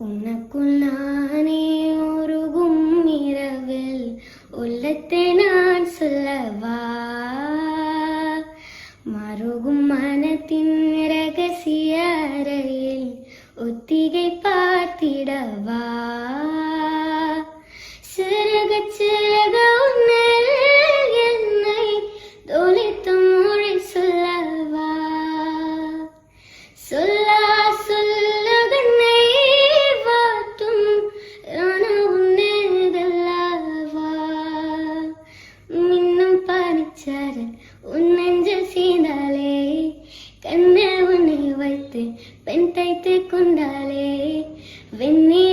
உனக்குள் நானே உருகும் இரவில் உள்ளத்தை நான் சொல்லவா, மருகும் மனத்தின் ரகசிய அறையில் ஒத்திகை பார்த்திடவா, சிறக சிறக உன்னில் என்னை தொலைத்து மொழி சொல்லவா, சொல்லா சொல்லுகண்ணை வாட்டும் உன்னதல்லவா, மின்னும் பனிச்சாரல் உன் நெஞ்சில் சீந்தாலே, கண்ணை உன்னை வைத்து பெண் தைத்து கொண்டாலே, வெண்ணி